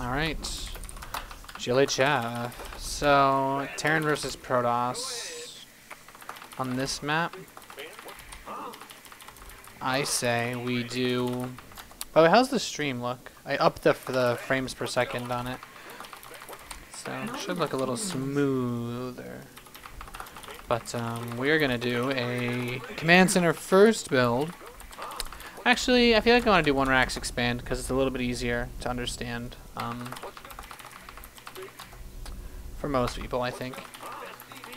Alright. GLHF. So, Terran versus Protoss. On this map, I say we do... Oh, how's the stream look? I upped the frames per second on it. So, it should look a little smoother. But, we are going to do a Command Center first build. Actually, I feel like I want to do one racks expand because it's a little bit easier to understand. For most people, I think.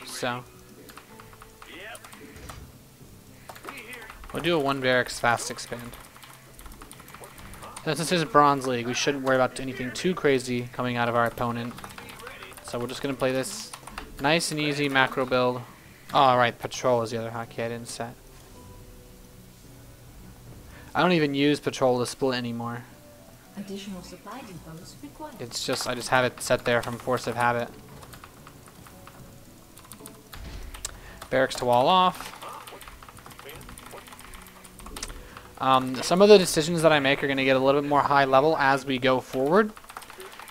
So, we'll do a one barracks fast expand. Since this is Bronze League, we shouldn't worry about anything too crazy coming out of our opponent. So we're just going to play this nice and easy macro build. Oh, right, Patrol is the other hotkey I didn't set. I don't even use Patrol to split anymore. Additional supply depots required. It's just, I just have it set there from force of habit. Barracks to wall off. Some of the decisions that I make are going to get a little bit more high level as we go forward.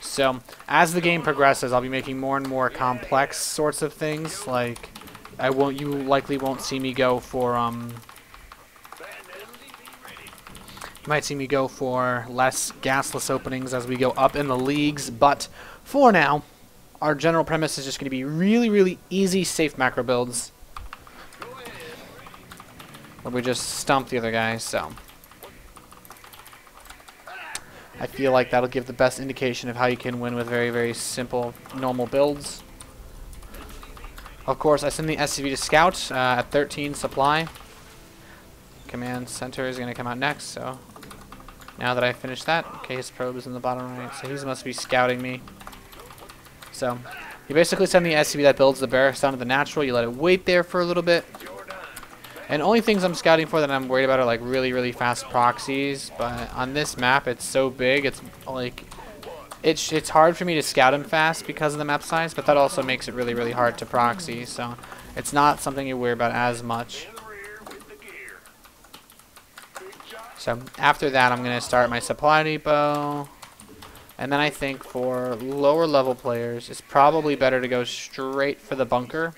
So, as the game progresses, I'll be making more and more complex sorts of things. Like, you likely won't see me go for, you might see me go for less gasless openings as we go up in the leagues. But, for now, our general premise is just going to be really, really easy, safe macro builds. Where we just stomp the other guy, so. I feel like that'll give the best indication of how you can win with very, very simple, normal builds. Of course, I send the SCV to scout at 13 supply. Command center is going to come out next, so. Now that I finished that, okay, his probe is in the bottom right, so he must be scouting me. So, you basically send the SCV that builds the barracks down to the natural, you let it wait there for a little bit. And only things I'm scouting for that I'm worried about are like really, really fast proxies. But on this map, it's so big, it's like it's hard for me to scout him fast because of the map size. But that also makes it really, really hard to proxy. So it's not something you worry about as much. So after that, I'm gonna start my supply depot. And then I think for lower level players, it's probably better to go straight for the bunker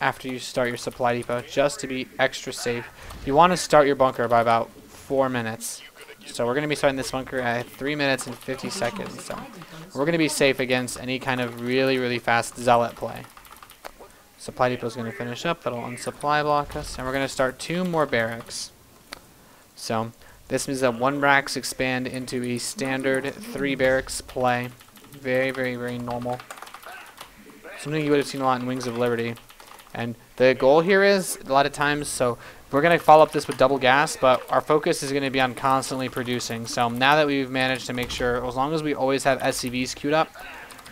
after you start your supply depot, just to be extra safe. You want to start your bunker by about 4 minutes. So we're going to be starting this bunker at 3 minutes and 50 seconds. So we're going to be safe against any kind of really, really fast zealot play. Supply depot is going to finish up. That'll unsupply block us. And we're going to start 2 more barracks. So this means that 1 barracks expand into a standard 3 barracks play. Very, very, very normal. Something you would have seen a lot in Wings of Liberty. And the goal here is, a lot of times, so we're going to follow up this with double gas, but our focus is going to be on constantly producing. So now that we've managed to make sure, as long as we always have SCVs queued up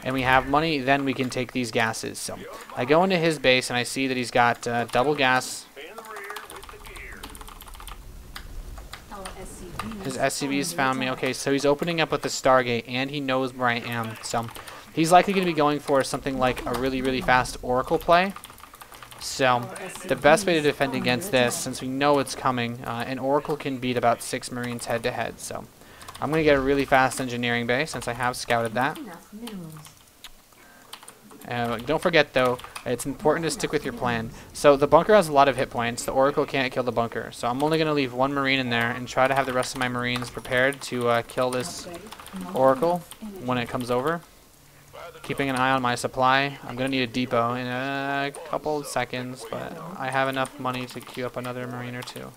and we have money, then we can take these gases. So I go into his base and I see that he's got double gas. His SCVs found me. Okay, so he's opening up with the Stargate and he knows where I am. So he's likely going to be going for something like a really, really fast Oracle play. So, the best way to defend against this, since we know it's coming, an Oracle can beat about 6 Marines head-to-head. So, I'm going to get a really fast engineering base, since I have scouted that. Don't forget, though, it's important to stick with your plan. So, the bunker has a lot of hit points. The Oracle can't kill the bunker. So, I'm only going to leave 1 Marine in there and try to have the rest of my Marines prepared to kill this Oracle when it comes over. Keeping an eye on my supply. I'm going to need a depot in a couple of seconds, but I have enough money to queue up another Marine or 2.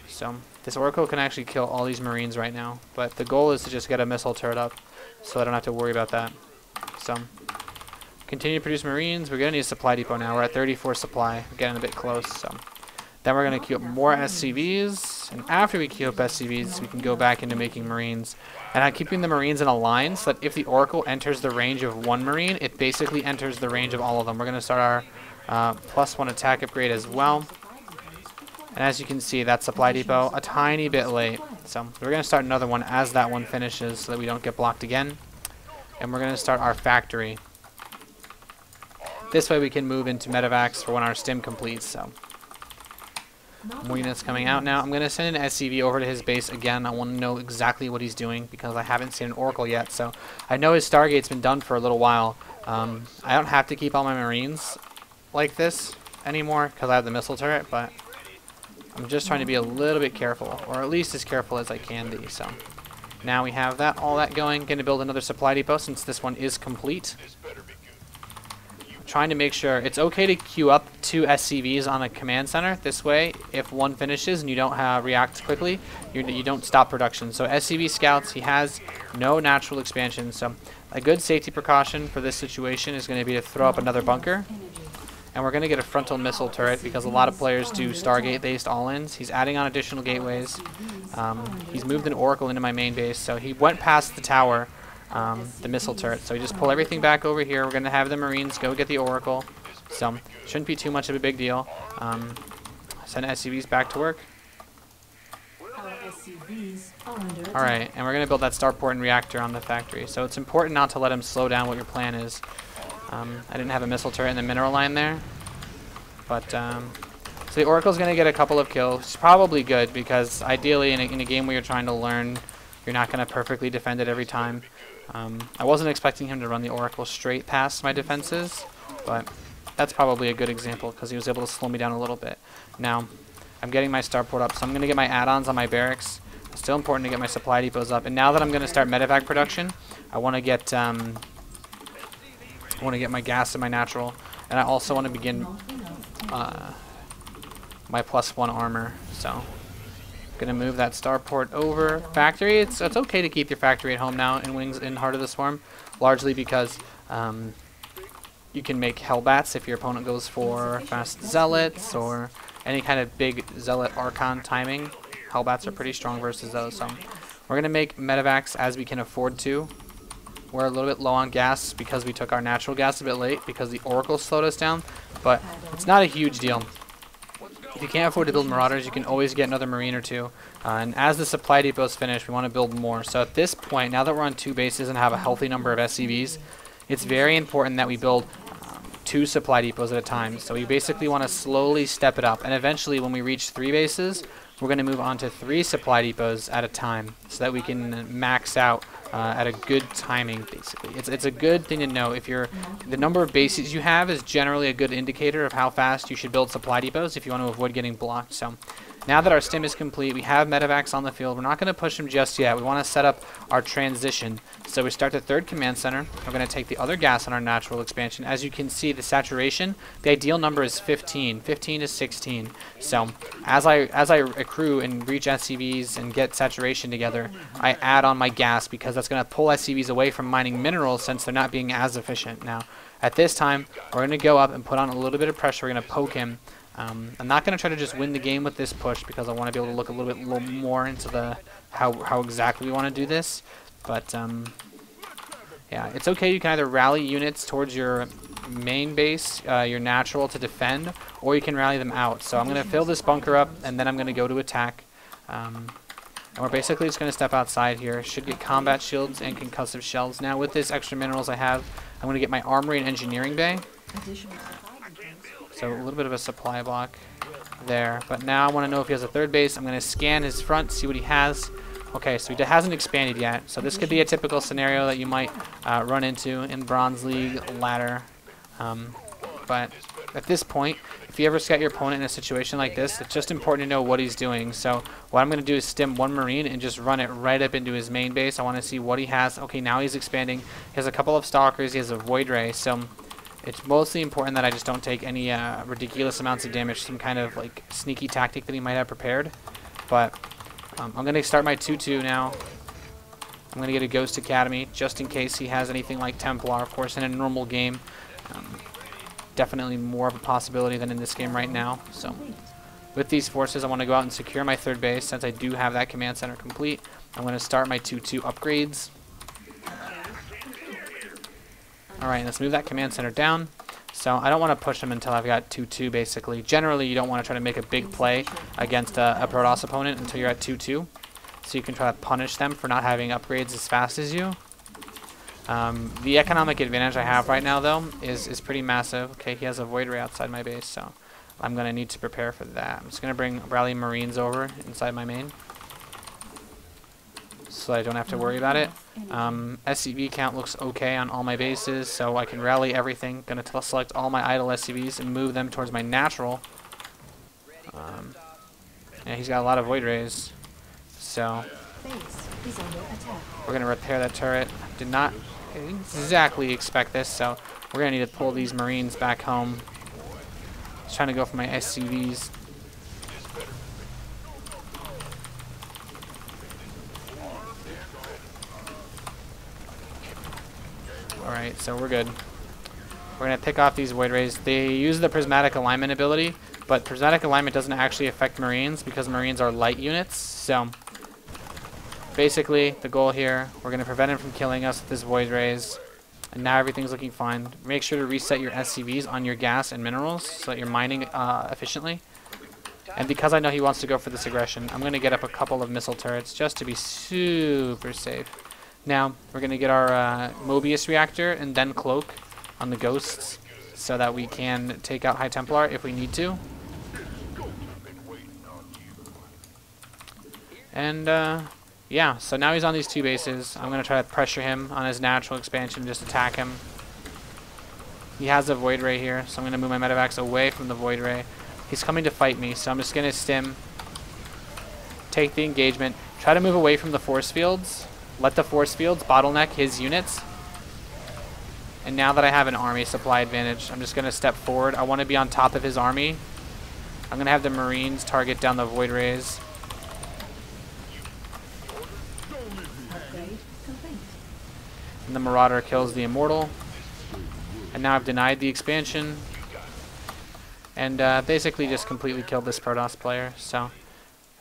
So, this Oracle can actually kill all these Marines right now, but the goal is to just get a missile turret up, so I don't have to worry about that. So, continue to produce Marines. We're going to need a supply depot now. We're at 34 supply. We're getting a bit close, so. Then we're going to queue up more SCVs, and after we queue up SCVs, we can go back into making Marines. And I'm keeping the Marines in a line so that if the Oracle enters the range of 1 Marine, it basically enters the range of all of them. We're going to start our +1 attack upgrade as well. And as you can see, that supply depot a tiny bit late. So we're going to start another one as that one finishes so that we don't get blocked again. And we're going to start our factory. This way we can move into Medivacs for when our stim completes. So More units coming out now. I'm going to send an SCV over to his base again. I want to know exactly what he's doing because I haven't seen an Oracle yet. So I know his Stargate's been done for a little while. I don't have to keep all my Marines like this anymore because I have the missile turret, but I'm just trying to be a little bit careful, or at least as careful as I can be. So now we have that, all that going. Going to build another supply depot since this one is complete. Trying to make sure it's okay to queue up 2 SCVs on a command center. This way, if one finishes and you don't react quickly, you don't stop production. So SCV scouts, he has no natural expansion. So a good safety precaution for this situation is going to be to throw up another bunker. And we're going to get a frontal missile turret because a lot of players do Stargate-based all-ins. He's adding on additional gateways. He's moved an Oracle into my main base, so he went past the tower, the missile turret. So you just pull everything back over here. We're going to have the Marines go get the Oracle. So shouldn't be too much of a big deal. Send SCVs back to work. Alright, and we're going to build that starport and reactor on the factory. So it's important not to let him slow down what your plan is. I didn't have a missile turret in the mineral line there. But, so the Oracle's going to get a couple of kills. It's probably good because ideally in a game where you're trying to learn, you're not going to perfectly defend it every time. I wasn't expecting him to run the Oracle straight past my defenses, but that's probably a good example because he was able to slow me down a little bit. Now, I'm getting my starport up, so I'm going to get my add-ons on my barracks. It's still important to get my supply depots up. And now that I'm going to start medevac production, I want to get my gas and my natural, and I also want to begin my +1 armor. So I'm gonna move that starport over. Factory, it's okay to keep your factory at home now in Heart of the Swarm, largely because you can make Hellbats if your opponent goes for fast zealots or any kind of big zealot archon timing. Hellbats are pretty strong versus those. So we're gonna make medevacs as we can afford to. We're a little bit low on gas because we took our natural gas a bit late because the Oracle slowed us down, but it's not a huge deal. If you can't afford to build Marauders, you can always get another Marine or 2. And as the supply depots finish, we want to build more. So at this point, now that we're on 2 bases and have a healthy number of SCVs, it's very important that we build 2 supply depots at a time. So we basically want to slowly step it up. And eventually, when we reach 3 bases, we're going to move on to 3 supply depots at a time so that we can max out at a good timing, basically. It's a good thing to know. If the number of bases you have is generally a good indicator of how fast you should build supply depots if you want to avoid getting blocked. So now that our stim is complete, we have medevacs on the field. We're not going to push them just yet. We want to set up our transition. So we start the 3rd command center. We're going to take the other gas on our natural expansion. As you can see, the saturation, the ideal number is 15 to 16. So as I accrue and reach SCVs and get saturation together, I add on my gas because that's going to pull SCVs away from mining minerals since they're not being as efficient. Now, at this time, we're going to go up and put on a little bit of pressure. We're going to poke him. I'm not going to try to just win the game with this push because I want to be able to look a little bit more into the how exactly we want to do this. But yeah, it's okay. You can either rally units towards your main base, your natural to defend, or you can rally them out. So I'm going to fill this bunker up, and then I'm going to go to attack. And we're basically just going to step outside here. Should get combat shields and concussive shells. Now with this extra minerals I have, I'm going to get my armory and engineering bay. So a little bit of a supply block there. But now I want to know if he has a 3rd base. I'm going to scan his front, see what he has. Okay, so he hasn't expanded yet. So this could be a typical scenario that you might run into in Bronze League ladder. But at this point, if you ever scout your opponent in a situation like this, it's just important to know what he's doing. So what I'm going to do is stim 1 Marine and just run it right up into his main base. I want to see what he has. Okay, now he's expanding. He has a couple of Stalkers. He has a Void Ray. So it's mostly important that I just don't take any ridiculous amounts of damage, some kind of like sneaky tactic that he might have prepared. But I'm going to start my 2-2 now. I'm going to get a Ghost Academy just in case he has anything like Templar. Of course, in a normal game, definitely more of a possibility than in this game right now. So with these forces, I want to go out and secure my 3rd base since I do have that command center complete. I'm going to start my 2-2 upgrades. Alright, let's move that command center down. So I don't want to push him until I've got 2-2 basically. Generally, you don't want to try to make a big play against a Protoss opponent until you're at 2-2. So you can try to punish them for not having upgrades as fast as you. The economic advantage I have right now, though, is pretty massive. Okay, he has a Void Ray outside my base, so I'm going to need to prepare for that. I'm just going to bring rally Marines over inside my main, so I don't have to worry about it. SCV count looks okay on all my bases, so I can rally everything. Going to select all my idle SCVs and move them towards my natural. Yeah, he's got a lot of Void Rays, so we're going to repair that turret. Did not exactly expect this, so we're going to need to pull these Marines back home. Just trying to go for my SCVs. Alright, so we're good. We're going to pick off these Void Rays. They use the Prismatic Alignment ability, but Prismatic Alignment doesn't actually affect Marines because Marines are light units. So basically, the goal here, we're going to prevent him from killing us with his Void Rays. And now everything's looking fine. Make sure to reset your SCVs on your gas and minerals so that you're mining efficiently. And because I know he wants to go for this aggression, I'm going to get up a couple of missile turrets just to be super safe. Now, we're going to get our Mobius reactor and then cloak on the ghosts so that we can take out High Templar if we need to. And yeah, so now he's on these two bases. I'm going to try to pressure him on his natural expansion, just attack him. He has a Void Ray here, so I'm going to move my Medivacs away from the Void Ray. He's coming to fight me, so I'm just going to stim, take the engagement, try to move away from the force fields, let the force fields bottleneck his units. And now that I have an army supply advantage, I'm just going to step forward. I want to be on top of his army. I'm going to have the Marines target down the Void Rays. And the Marauder kills the Immortal. And now I've denied the expansion. And basically just completely killed this Protoss player. So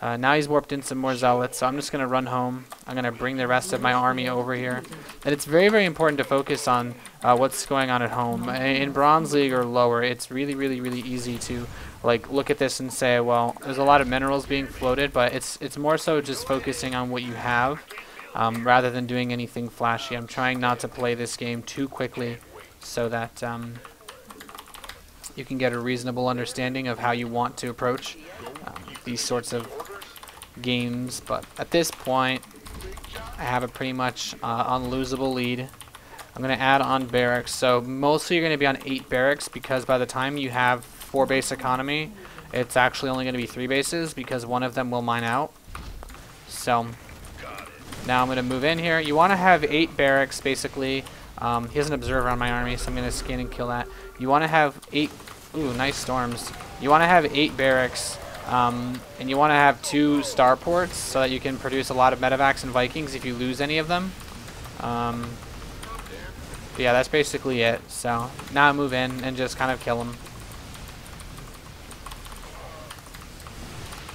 now he's warped in some more Zealots. So I'm just going to run home. I'm going to bring the rest of my army over here. And it's very, very important to focus on what's going on at home. In Bronze League or lower, it's really, really, really easy to look at this and say, well, there's a lot of minerals being floated, but it's more so just focusing on what you have. Rather than doing anything flashy. I'm trying not to play this game too quickly so that you can get a reasonable understanding of how you want to approach these sorts of games. But at this point, I have a pretty much unlosable lead. I'm going to add on barracks. So mostly you're going to be on 8 barracks because by the time you have 4 base economy, it's actually only going to be 3 bases because one of them will mine out. So now I'm going to move in here. You want to have 8 barracks, basically. He has an observer on my army, so I'm going to scan and kill that. You want to have 8... Ooh, nice storms. You want to have 8 barracks, and you want to have 2 starports so that you can produce a lot of Medivacs and Vikings if you lose any of them. Yeah, that's basically it. So now I move in and just kind of kill him.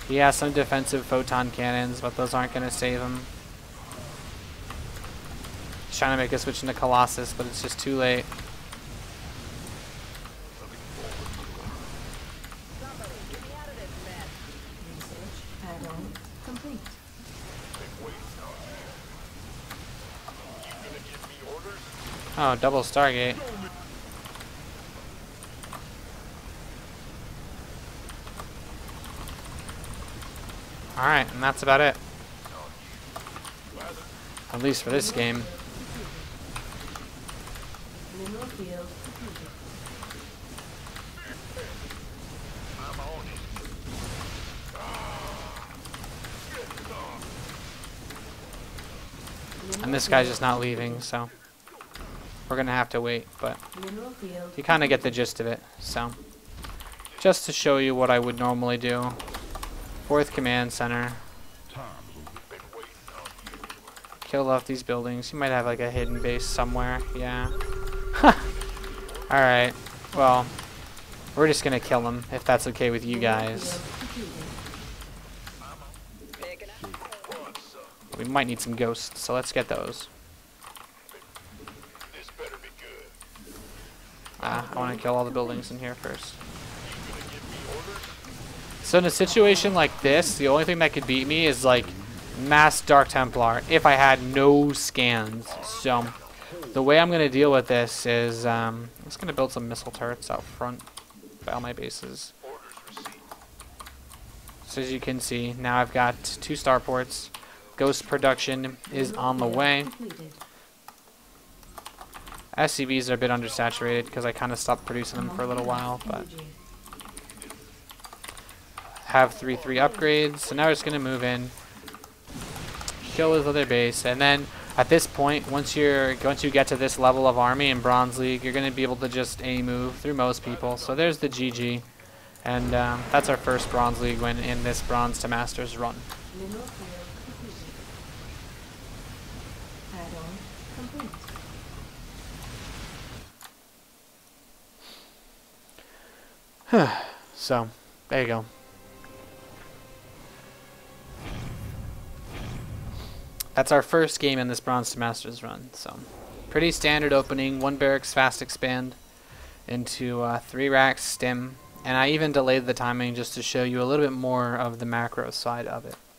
He has some defensive photon cannons, but those aren't going to save him. Trying to make a switch into Colossus, but it's just too late. Oh, double Stargate. Alright, and that's about it. At least for this game. And this guy's just not leaving, so we're gonna have to wait, but you kind of get the gist of it. So just to show you what I would normally do, 4th command center, kill off these buildings. You might have like a hidden base somewhere. Yeah. Alright, well, we're just gonna kill him if that's okay with you guys. We might need some ghosts, so let's get those. I want to kill all the buildings in here first. So in a situation like this, the only thing that could beat me is like mass Dark Templar if I had no scans. So the way I'm going to deal with this is I'm just going to build some missile turrets out front by all my bases. barracks, as you can see. Now I've got 2 starports. Ghost production is on the way. Completed. SCVs are a bit undersaturated because I kind of stopped producing them for a little while, but have 3/3 upgrades. So now we're just going to move in, kill his other base, and then at this point, once you get to this level of army in Bronze League, you're going to be able to just A-move through most people. So there's the GG, and that's our first Bronze League win in this Bronze to Masters run. Add-on complete. So, there you go. That's our first game in this Bronze to Masters run. So, pretty standard opening. 1 barracks fast expand into 3 racks stim. And I even delayed the timing just to show you a little bit more of the macro side of it.